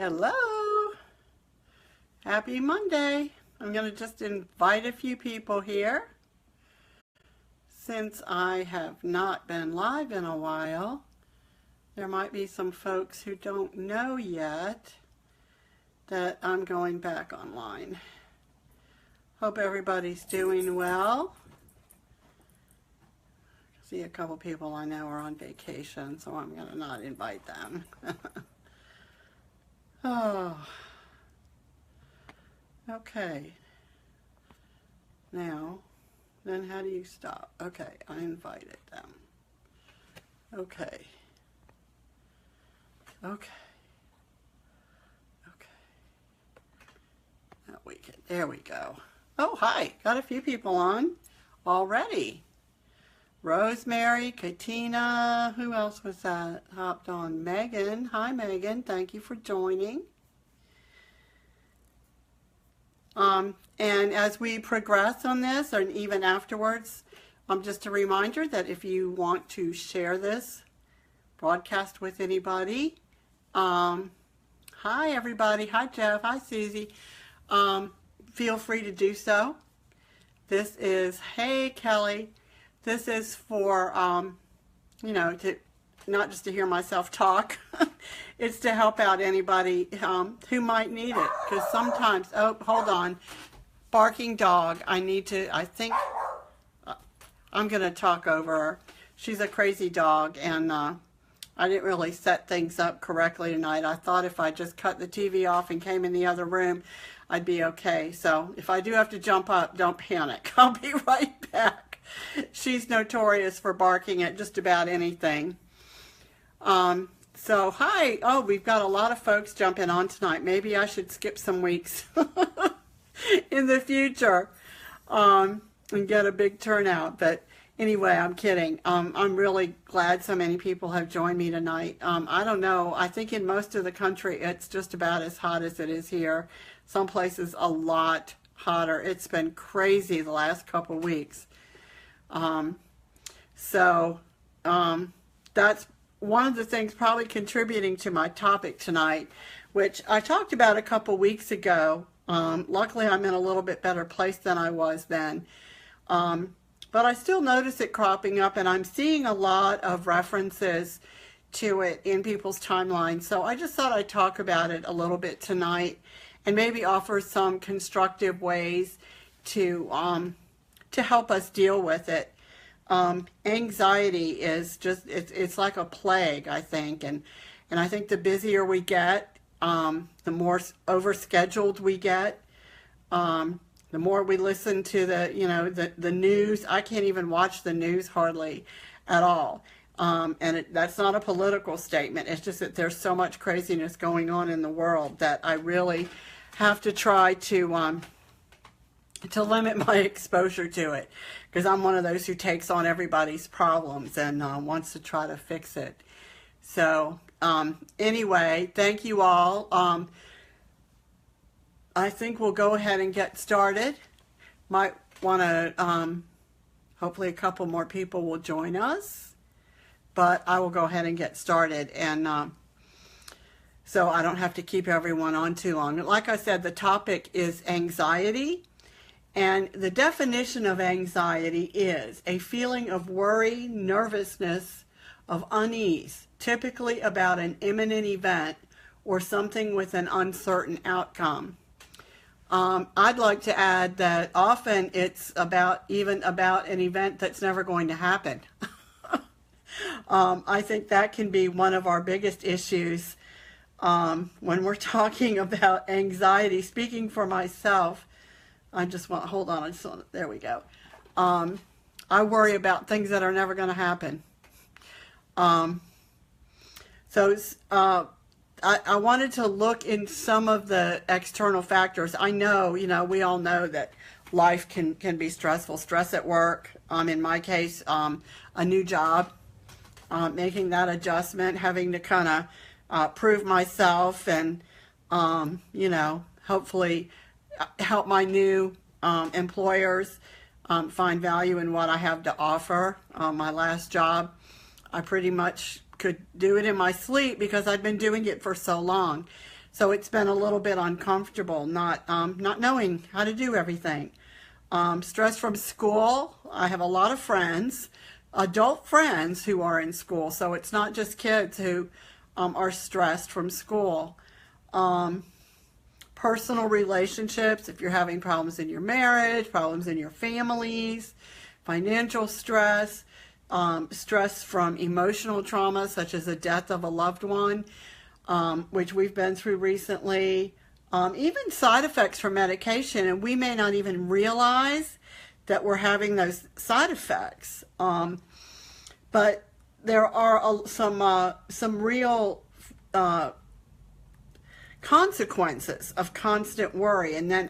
Hello. Happy Monday. I'm going to just invite a few people here. Since I have not been live in a while, there might be some folks who don't know yet that I'm going back online. Hope everybody's doing well. See a couple people I know are on vacation, so I'm going to not invite them. Oh, okay. Now, then how do you stop? Okay, I invited them. Okay. Okay. Now we can, there we go. Oh, hi. Got a few people on already. Rosemary, Katina, who else was that? Hopped on. Megan. Hi, Megan. Thank you for joining. And as we progress on this, and even afterwards, just a reminder that if you want to share this broadcast with anybody, hi, everybody. Hi, Jeff. Hi, Susie. Feel free to do so. This is, hey, Kelly. This is for, to not just to hear myself talk. It's to help out anybody who might need it. Because sometimes, oh, hold on. Barking dog. I think I'm going to talk over her. She's a crazy dog, and I didn't really set things up correctly tonight. I thought if I just cut the TV off and came in the other room, I'd be okay. So if I do have to jump up, don't panic. I'll be right back. She's notorious for barking at just about anything. So, hi. Oh, we've got a lot of folks jumping on tonight. Maybe I should skip some weeks in the future and get a big turnout. But anyway, I'm kidding. I'm really glad so many people have joined me tonight. I don't know. I think in most of the country, it's just about as hot as it is here. Some places a lot hotter. It's been crazy the last couple weeks. That's one of the things probably contributing to my topic tonight, which I talked about a couple weeks ago. Luckily, I'm in a little bit better place than I was then. But I still notice it cropping up, and I'm seeing a lot of references to it in people's timelines. So I just thought I'd talk about it a little bit tonight and maybe offer some constructive ways to help us deal with it. Anxiety is just, it's like a plague, I think. And I think the busier we get, the more overscheduled we get, the more we listen to the news. I can't even watch the news hardly at all. That's not a political statement. It's just that there's so much craziness going on in the world that I really have to try to limit my exposure to it, because I'm one of those who takes on everybody's problems and wants to try to fix it. So anyway, thank you all. I think we'll go ahead and get started. Might want to, hopefully a couple more people will join us, but I will go ahead and get started, and so I don't have to keep everyone on too long. Like I said, the topic is anxiety. And the definition of anxiety is a feeling of worry, nervousness, of unease, typically about an imminent event or something with an uncertain outcome. I'd like to add that often it's even about an event that's never going to happen. I think that can be one of our biggest issues when we're talking about anxiety. Speaking for myself, hold on, there we go. I worry about things that are never going to happen. I wanted to look in some of the external factors. I know, we all know that life can be stressful. Stress at work, in my case, a new job, making that adjustment, having to kind of prove myself and, hopefully help my new employers find value in what I have to offer. My last job, I pretty much could do it in my sleep because I'd been doing it for so long. So it's been a little bit uncomfortable, not knowing how to do everything. Stress from school. I have a lot of friends, adult friends who are in school. So it's not just kids who are stressed from school. Personal relationships, if you're having problems in your marriage, problems in your families, financial stress, stress from emotional trauma, such as the death of a loved one, which we've been through recently, even side effects from medication, and we may not even realize that we're having those side effects. But there are some real consequences of constant worry and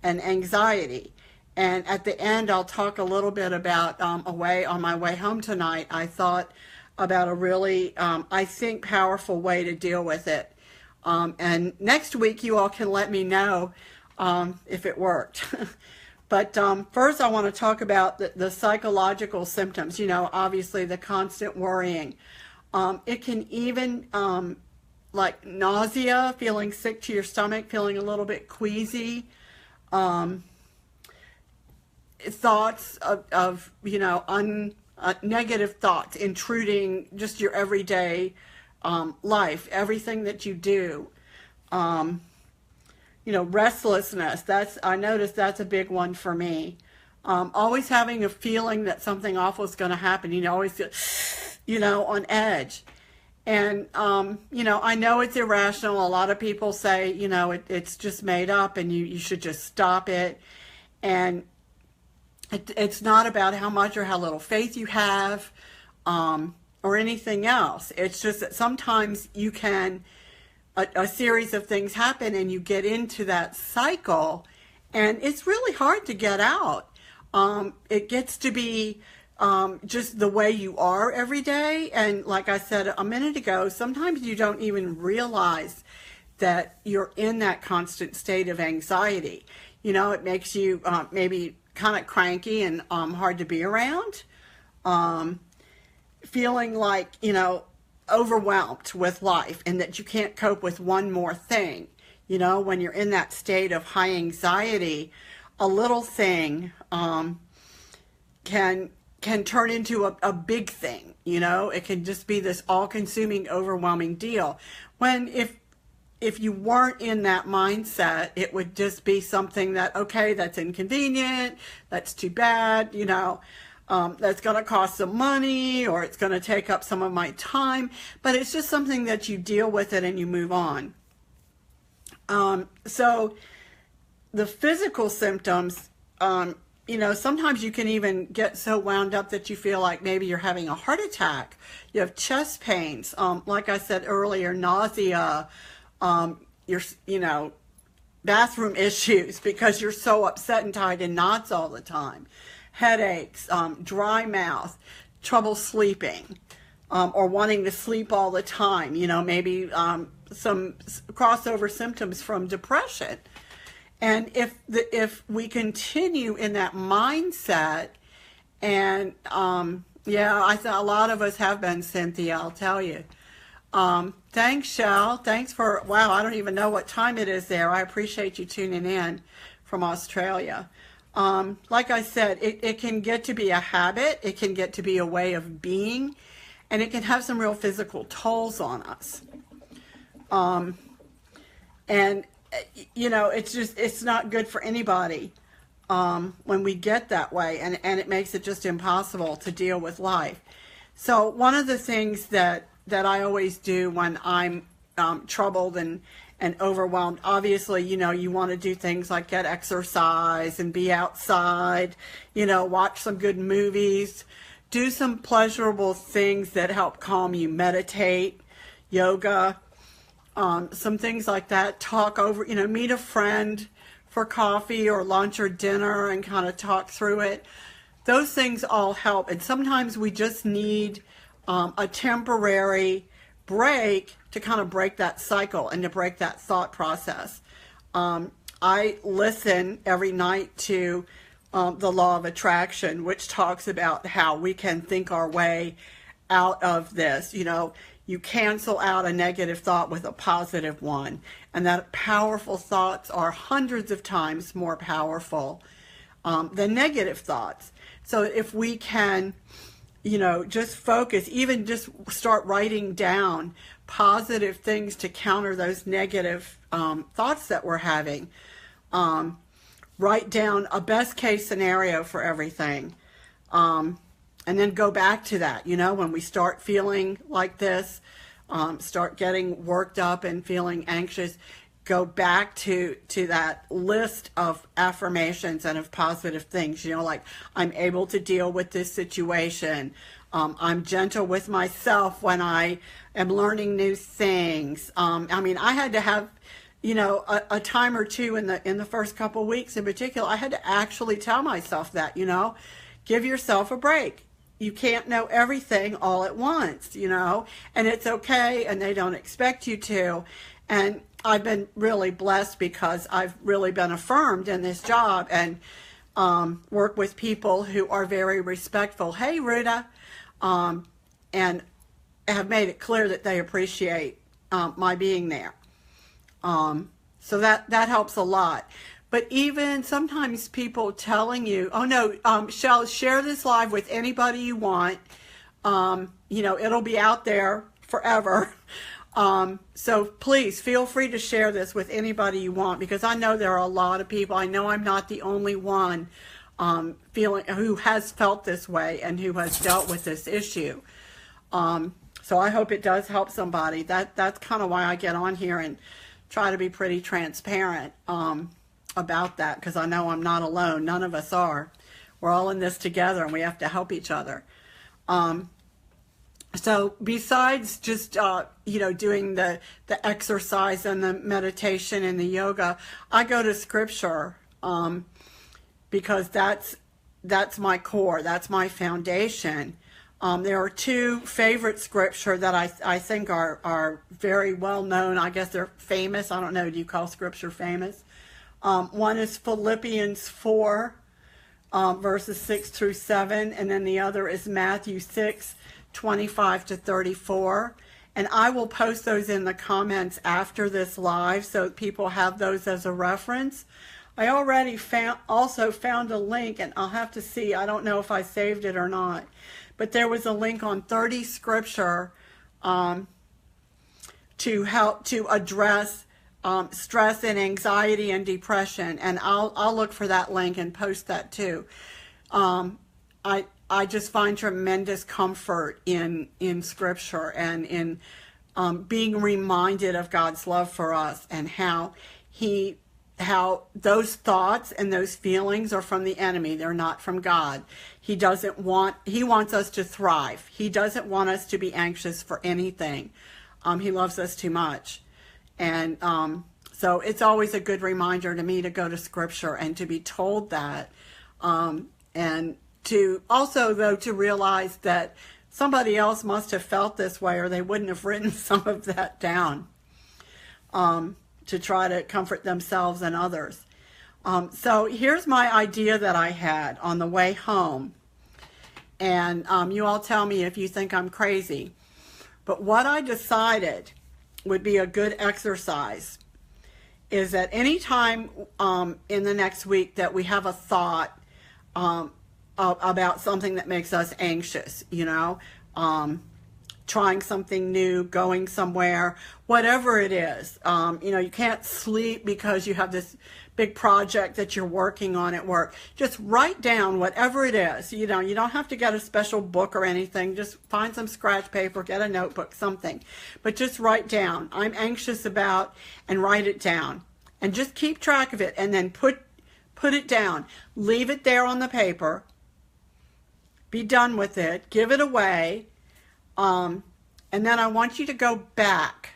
anxiety. And at the end, I'll talk a little bit about on my way home tonight. I thought about a really, I think, powerful way to deal with it. And next week, you all can let me know if it worked. But first, I want to talk about the psychological symptoms. Obviously, the constant worrying. It can even like nausea, feeling sick to your stomach, feeling a little bit queasy, thoughts of negative thoughts intruding just your everyday life, everything that you do. Restlessness, I noticed that's a big one for me. Always having a feeling that something awful is going to happen, always feel, on edge. And, I know it's irrational. A lot of people say, it's just made up and you should just stop it. And it's not about how much or how little faith you have or anything else. It's just that sometimes you can, a series of things happen and you get into that cycle and it's really hard to get out. It gets to be just the way you are every day. And like I said a minute ago, sometimes you don't even realize that you're in that constant state of anxiety. It makes you maybe kind of cranky and hard to be around. Feeling like, overwhelmed with life and that you can't cope with one more thing. When you're in that state of high anxiety, a little thing can turn into a big thing. It can just be this all-consuming, overwhelming deal. When if you weren't in that mindset, it would just be something that, okay, that's inconvenient, that's too bad, that's going to cost some money, or it's going to take up some of my time, but it's just something that you deal with it and you move on. So the physical symptoms, sometimes you can even get so wound up that you feel like maybe you're having a heart attack. You have chest pains, like I said earlier, nausea, bathroom issues because you're so upset and tied in knots all the time, headaches, dry mouth, trouble sleeping, or wanting to sleep all the time, maybe some crossover symptoms from depression. And if we continue in that mindset, and I thought a lot of us have been, Cynthia, I'll tell you. Thanks, Shell. Thanks for, wow, I don't even know what time it is there. I appreciate you tuning in from Australia. Like I said, it can get to be a habit. It can get to be a way of being, and it can have some real physical tolls on us. It's not good for anybody when we get that way, and it makes it just impossible to deal with life. So one of the things that I always do when I'm troubled and overwhelmed, obviously, you want to do things like get exercise and be outside, watch some good movies, do some pleasurable things that help calm you, meditate, yoga, some things like that, talk over, meet a friend for coffee or lunch or dinner and kind of talk through it. Those things all help. And sometimes we just need a temporary break to kind of break that cycle and to break that thought process. I listen every night to the Law of Attraction, which talks about how we can think our way out of this. you cancel out a negative thought with a positive one. And that powerful thoughts are hundreds of times more powerful than negative thoughts. So if we can, just focus, even just start writing down positive things to counter those negative thoughts that we're having. Write down a best case scenario for everything. And then go back to that, when we start feeling like this, start getting worked up and feeling anxious, go back to that list of affirmations and of positive things, like I'm able to deal with this situation. I'm gentle with myself when I am learning new things. I had to have, a time or two in the first couple of weeks in particular, I had to actually tell myself that, give yourself a break. You can't know everything all at once, and it's okay, and they don't expect you to. And I've been really blessed because I've really been affirmed in this job and work with people who are very respectful. Hey, Ruta, and have made it clear that they appreciate my being there. So that helps a lot. But even sometimes people telling you, oh no, Shell, share this live with anybody you want. It'll be out there forever. So please feel free to share this with anybody you want, because I know there are a lot of people. I know I'm not the only one who has felt this way and who has dealt with this issue. So I hope it does help somebody. That's kind of why I get on here and try to be pretty transparent about that, because I know I'm not alone. None of us are. We're all in this together, and we have to help each other. So besides just doing the exercise and the meditation and the yoga, I go to Scripture because that's my core, that's my foundation. There are two favorite Scripture that I think are very well known. I guess they're famous. I don't know. Do you call Scripture famous? One is Philippians 4, verses 6 through 7, and then the other is Matthew 6, 25 to 34. And I will post those in the comments after this live so people have those as a reference. I already also found a link, and I'll have to see. I don't know if I saved it or not. But there was a link on 30 Scripture to help to address stress and anxiety and depression, and I'll look for that link and post that too. I just find tremendous comfort in Scripture and in being reminded of God's love for us, and how those thoughts and those feelings are from the enemy. They're not from God. He wants us to thrive. He doesn't want us to be anxious for anything. He loves us too much. And so it's always a good reminder to me to go to Scripture and to be told that. And to also, though, to realize that somebody else must have felt this way, or they wouldn't have written some of that down to try to comfort themselves and others. So here's my idea that I had on the way home. And you all tell me if you think I'm crazy. But what I decided would be a good exercise is that any time in the next week that we have a thought about something that makes us anxious, trying something new, going somewhere, whatever it is, you can't sleep because you have this big project that you're working on at work. Just write down whatever it is. You don't have to get a special book or anything. Just find some scratch paper, get a notebook, something. But just write down, I'm anxious about, and write it down. And just keep track of it, and then put it down. Leave it there on the paper. Be done with it. Give it away. And then I want you to go back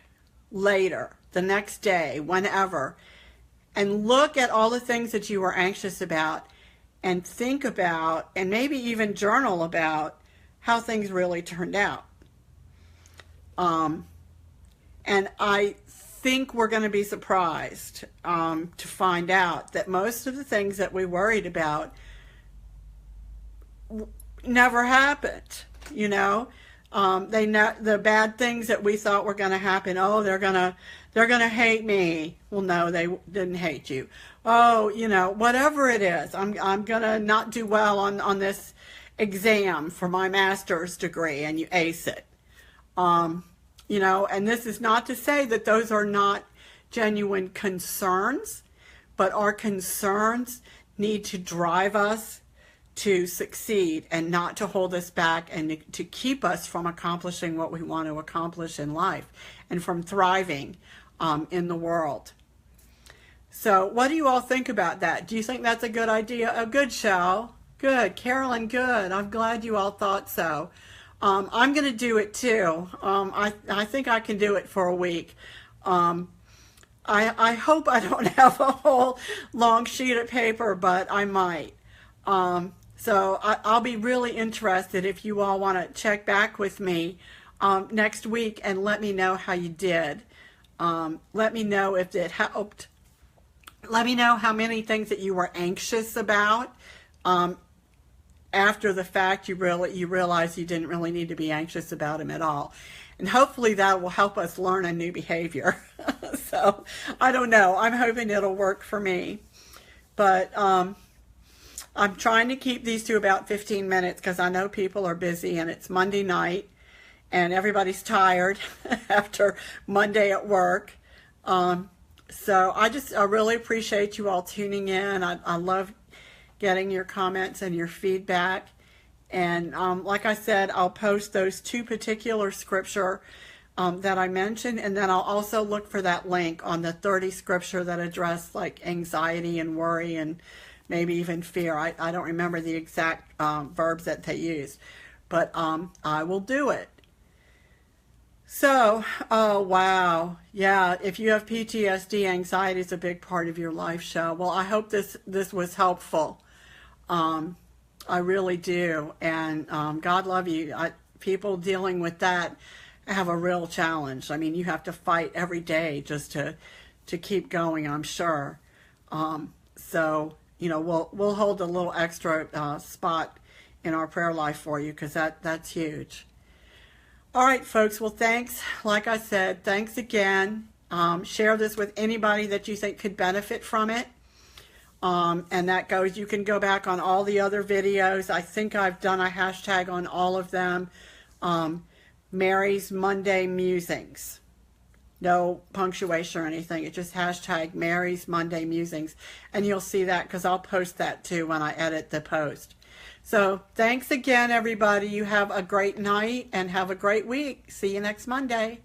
later, the next day, whenever, and look at all the things that you were anxious about, and think about, and maybe even journal about how things really turned out. And I think we're going to be surprised to find out that most of the things that we worried about never happened, They know the bad things that we thought were going to happen. Oh, they're gonna hate me. Well, no, they didn't hate you. Oh, whatever it is, I'm gonna not do well on this exam for my master's degree, and you ace it. And this is not to say that those are not genuine concerns, but our concerns need to drive us to succeed and not to hold us back, and to keep us from accomplishing what we want to accomplish in life and from thriving in the world. So what do you all think about that? Do you think that's a good idea? A good show? Good. Carolyn, good. I'm glad you all thought so. I'm going to do it too. I think I can do it for a week. I hope I don't have a whole long sheet of paper, but I might. So I'll be really interested if you all want to check back with me next week and let me know how you did. Let me know if it helped. Let me know how many things that you were anxious about. After the fact, you realize you didn't really need to be anxious about them at all. And hopefully that will help us learn a new behavior. So I don't know. I'm hoping it'll work for me. But I'm trying to keep these to about 15 minutes because I know people are busy and it's Monday night and everybody's tired after Monday at work. So I really appreciate you all tuning in. I love getting your comments and your feedback. And like I said, I'll post those 2 particular scripture that I mentioned, and then I'll also look for that link on the 30 scripture that address like anxiety and worry and maybe even fear. I don't remember the exact verbs that they used, but I will do it. So, oh wow, yeah, if you have PTSD, anxiety is a big part of your life, show. Well, I hope this was helpful. I really do, and God love you. People dealing with that have a real challenge. I mean, you have to fight every day just to keep going, I'm sure. So, we'll hold a little extra spot in our prayer life for you because that's huge. All right, folks. Well, thanks. Like I said, thanks again. Share this with anybody that you think could benefit from it. And that goes, you can go back on all the other videos. I think I've done a hashtag on all of them. Mary's Monday Musings. No punctuation or anything. It's just hashtag Mary's Monday Musings. And you'll see that because I'll post that too when I edit the post. So thanks again, everybody. You have a great night and have a great week. See you next Monday.